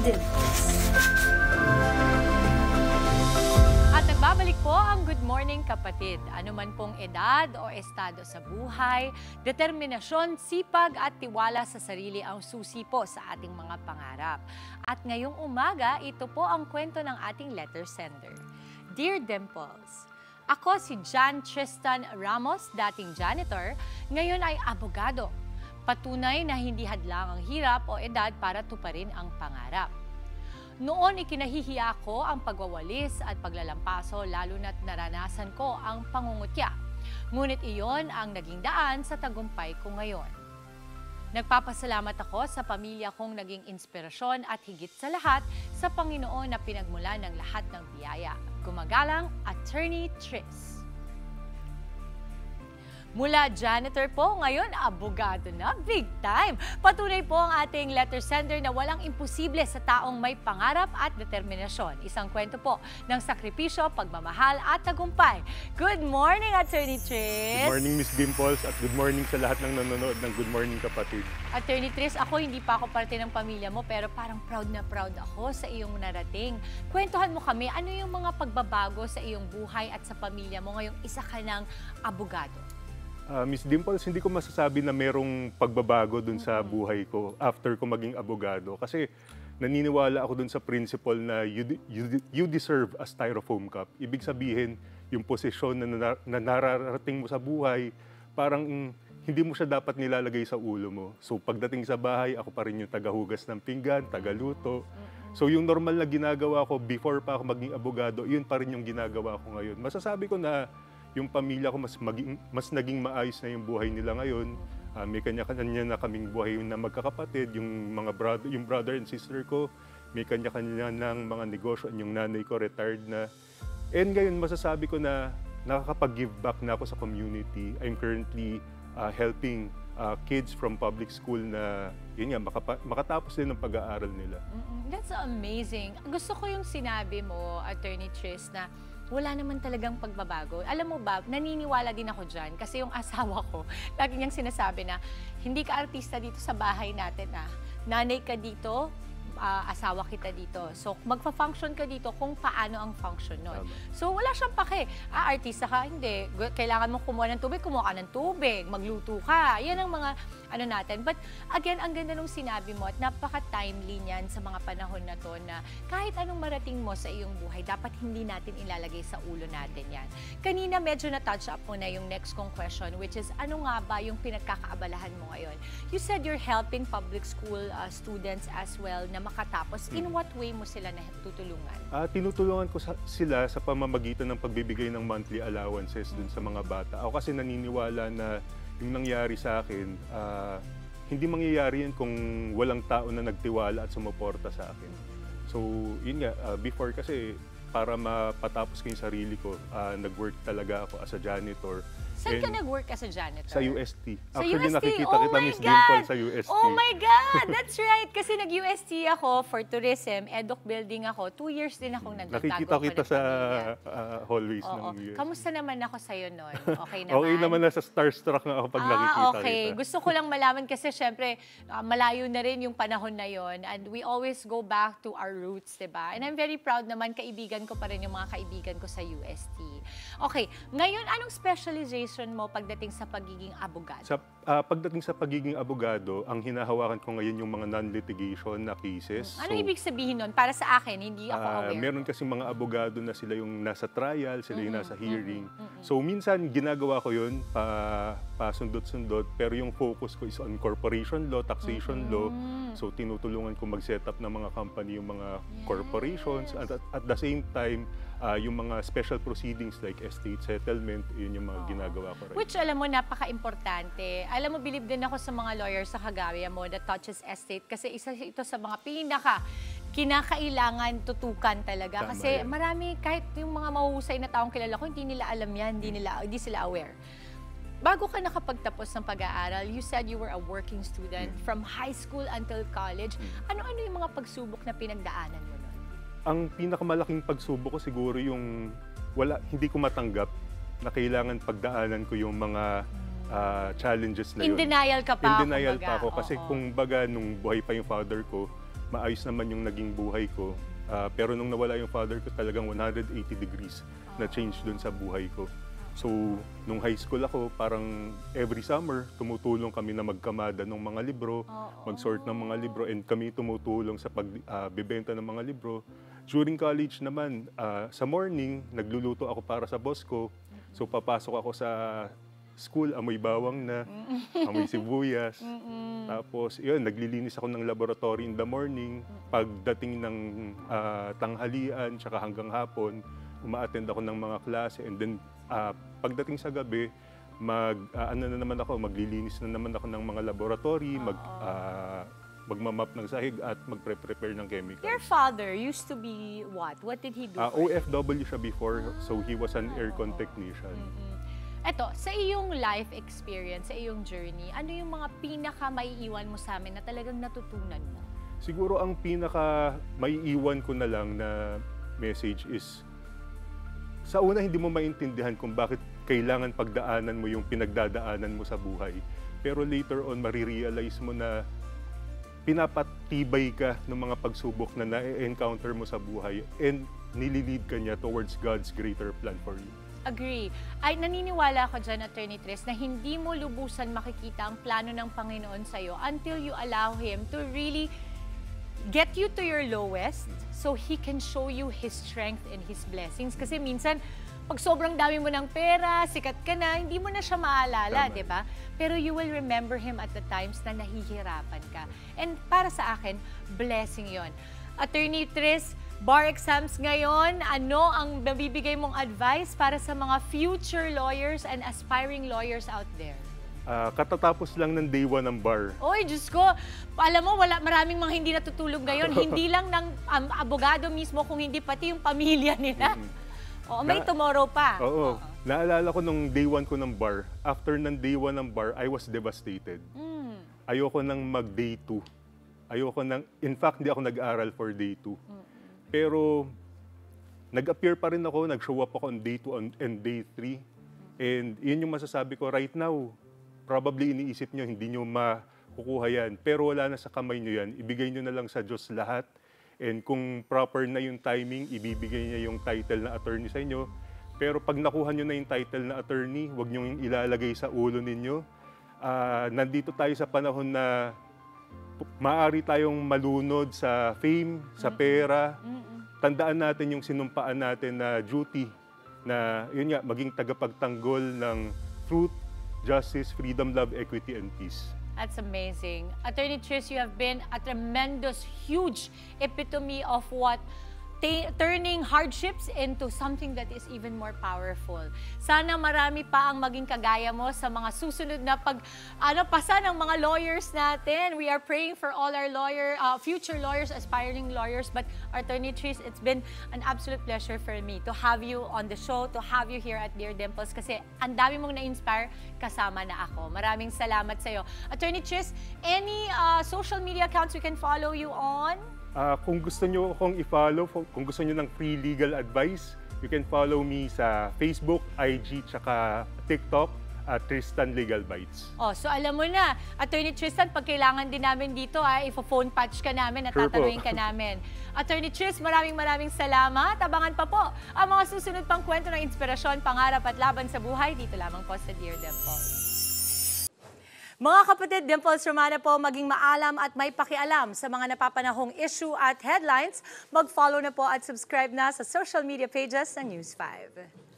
Dimples. At nagbabalik po ang Good Morning Kapatid. Ano man pong edad o estado sa buhay, determinasyon, sipag at tiwala sa sarili ang susi po sa ating mga pangarap. At ngayong umaga, ito po ang kwento ng ating letter sender. Dear Dimples, ako si John Tristan Ramos, dating janitor, ngayon ay abogado. Patunay na hindi hadlang ang hirap o edad para tuparin ang pangarap. Noon ikinahihiya ko ang pagwawalis at paglalampaso lalo na't naranasan ko ang pangungutya. Ngunit iyon ang naging daan sa tagumpay ko ngayon. Nagpapasalamat ako sa pamilya kong naging inspirasyon at higit sa lahat sa Panginoon na pinagmulan ng lahat ng biyaya. Gumagalang, Attorney Tris. Mula janitor po, ngayon abogado na, big time. Patunay po ang ating letter sender na walang imposible sa taong may pangarap at determinasyon. Isang kwento po ng sakripisyo, pagmamahal at tagumpay. Good morning, Attorney Tris. Good morning, Miss Dimples, at good morning sa lahat ng nanonood ng Good Morning Kapatid. Attorney Tris, ako hindi pa ako parte ng pamilya mo pero parang proud na proud ako sa iyong narating. Kwentuhan mo kami, ano yung mga pagbabago sa iyong buhay at sa pamilya mo ngayong isa ka ng abogado? Miss Dimples, hindi ko masasabi na merong pagbabago dun sa buhay ko after ko maging abogado. Kasi naniniwala ako dun sa principle na you deserve a styrofoam cup. Ibig sabihin, yung posisyon na nararating mo sa buhay, parang hindi mo siya dapat nilalagay sa ulo mo. So pagdating sa bahay, ako pa rin yung tagahugas ng pinggan, tagaluto. So yung normal na ginagawa ko before pa ako maging abogado, yun pa rin yung ginagawa ko ngayon. Masasabi ko na yung pamilya ko mas naging maayos na yung buhay nila ngayon. May kanya-kanya na kaming buhay na magkakapatid, yung brother and sister ko, may kanya-kanya ng mga negosyo, yung nanay ko retired na. And ngayon masasabi ko na nakakapag-give back na ako sa community. I'm currently helping kids from public school na yun nga, makatapos din ng pag-aaral nila. That's amazing. Gusto ko yung sinabi mo, Attorney Tris, na wala naman talagang pagbabago. Alam mo ba, naniniwala din ako dyan kasi yung asawa ko, lagi niyang sinasabi na hindi ka artista dito sa bahay natin nanay ka dito, asawa kita dito. So, magfa-function ka dito kung paano ang function nun. So, wala siyang pake. Artista ka, hindi. Kailangan mo kumuha ng tubig, magluto ka. Yan ang mga ano natin. But again, ang ganda nung sinabi mo at napaka-timely niyan sa mga panahon na to na kahit anong marating mo sa iyong buhay, dapat hindi natin ilalagay sa ulo natin yan. Kanina medyo na-touch up mo na yung next kong question, which is ano nga ba yung pinagkakaabalahan mo ngayon? You said you're helping public school students as well na makatapos. In what way mo sila natutulungan? Tinutulungan ko sila sa pamamagitan ng pagbibigay ng monthly allowances dun sa mga bata. Ako kasi naniniwala na yung nangyari sa akin, hindi mangyayari yan kung walang tao na nagtiwala at sumuporta sa akin. So, yun nga, before kasi para mapatapos ko yung sarili ko, nag-work talaga ako as a janitor. Saan ka nag-work as a janitor? Sa UST. Sa Actually, UST? nakikita Oh kita, my Miss God! Dimple, sa UST. Oh my God! That's right! Kasi nag-UST ako for tourism, EDUC building ako. 2 years din akong nagtatago Nakikita kita sa hallways ng UST. Kamusta naman ako sa'yo noon? Okay naman? Okay naman, nasa starstruck nga ako pag nakikita okay. kita. Gusto ko lang malaman kasi syempre malayo na rin yung panahon na yon and we always go back to our roots, diba? And I'm very proud naman, kaibigan ko pa rin yung mga kaibigan ko sa UST. Okay, ngayon anong specialization mo pagdating sa pagiging abogado? Pagdating sa pagiging abogado, ang hinahawakan ko ngayon yung mga non-litigation na cases. Ano ibig sabihin nun? Para sa akin, hindi ako aware. Meron kasi mga abogado na sila yung nasa trial, sila yung nasa hearing. So minsan ginagawa ko yun pasundot-sundot, pero yung focus ko is on corporation law, taxation law. So tinutulungan ko mag-set up ng mga company yung mga corporations at the same time yung mga special proceedings like estate settlement, yun yung mga ginagawa ko. Which alam mo, napaka-importante. Alam mo, believe din ako sa mga lawyers sa kagaya mo that touches estate kasi isa ito sa mga kinakailangan tutukan talaga. Tama Kasi yan. marami, kahit yung mga mahuhusay na taong kilala ko, hindi nila alam yan, hindi sila aware. Bago ka nakapagtapos ng pag-aaral, you said you were a working student from high school until college. Ano-ano yung mga pagsubok na pinagdaanan mo nun? Ang pinakamalaking pagsubok ko siguro yung hindi ko matanggap na kailangan pagdaanan ko yung mga challenges na yun. In denial ka pa? In denial pa ako kasi oo. kung baga nung buhay pa yung father ko, maayos naman yung naging buhay ko. Pero nung nawala yung father ko, talagang 180 degrees na change dun sa buhay ko. So, nung high school ako, parang every summer, tumutulong kami na magkamada ng mga libro, mag-sort ng mga libro, and kami tumutulong sa pagbibenta ng mga libro. During college naman, sa morning, nagluluto ako para sa boss ko. So, papasok ako sa school, amoy bawang na, amoy sibuyas. Tapos, yun, naglilinis ako ng laboratory in the morning. Pagdating ng tanghalian, tsaka hanggang hapon, uma-attend ako ng mga klase, and then pagdating sa gabi, maglilinis na naman ako ng mga laboratory, magmamap ng sahig at magpre-prepare ng chemicals. Your father used to be what? What did he do? OFW siya before, so he was an aircon technician. Eto, sa iyong life experience, sa iyong journey, ano yung mga pinaka-maiiwan mo sa amin na talagang natutunan mo? Siguro ang pinaka-maiiwan ko na lang na message is, sa una, hindi mo maintindihan kung bakit kailangan pagdaanan mo yung pinagdadaanan mo sa buhay. Pero later on, marirealize mo na pinapatibay ka ng mga pagsubok na na-encounter mo sa buhay and nililid ka niya towards God's greater plan for you. Agree. Ay, naniniwala ako dyan, Attorney Tres, na hindi mo lubusan makikita ang plano ng Panginoon sa'yo until you allow Him to really get you to your lowest so He can show you His strength and His blessings. Kasi minsan, pag sobrang dami mo ng pera, sikat ka na, hindi mo na siya maalala, di ba? Pero you will remember Him at the times na nahihirapan ka. And para sa akin, blessing yon. Attorney Tres, bar exams ngayon, ano ang nabibigay mong advice para sa mga future lawyers and aspiring lawyers out there? Katatapos lang ng day 1 ng bar. Oy, Diyos ko, alam mo, maraming mga hindi natutulog ngayon. Hindi lang ng abogado mismo, kung hindi pati yung pamilya nila. May tomorrow pa. Oo. Naalala ko nung day 1 ko ng bar, after ng day 1 ng bar, I was devastated. Ayoko nang mag-day 2. In fact, hindi ako nag-aral for day 2. Pero, nag-appear pa rin ako, nag-show up ako on day 2 and day 3. And yun yung masasabi ko right now. Probably iniisip nyo, hindi nyo makukuha yan. Pero wala na sa kamay nyo yan. Ibigay nyo na lang sa Diyos lahat. And kung proper na yung timing, ibibigay niya yung title na attorney sa inyo. Pero pag nakuha nyo na yung title na attorney, huwag nyo yung ilalagay sa ulo ninyo. Nandito tayo sa panahon na maaari tayong malunod sa fame, sa pera. Tandaan natin yung sinumpaan natin na duty na, yun nga, maging tagapagtanggol ng truth, justice, freedom, love, equity, and peace. That's amazing. Attorney Tris, you have been a tremendous, huge epitome of what turning hardships into something that is even more powerful. Sana marami pa ang maging kagaya mo sa mga susunod na pasa ng mga lawyers natin. We are praying for all our future lawyers, aspiring lawyers. But Attorney Tris, it's been an absolute pleasure for me to have you on the show, to have you here at Dear Dimples, kasi ang dami mong na-inspire, kasama na ako. Maraming salamat sa'yo. Attorney Tris, any social media accounts we can follow you on? Kung gusto nyo akong i-follow, kung gusto nyo ng free legal advice, you can follow me sa Facebook, IG, tsaka TikTok, Tristan Legal Bites. So alam mo na, Attorney Tristan, pag kailangan din namin dito, ifo-phone patch ka namin at tatanungin ka namin. Attorney Tris, maraming salamat. Abangan pa po ang mga susunod pang kwento ng inspirasyon, pangarap at laban sa buhay dito lamang po sa Dear Dimples. Mga kapatid, Dimples Romana po, maging maalam at may pakialam sa mga napapanahong issue at headlines. Mag-follow na po at subscribe na sa social media pages ng News 5.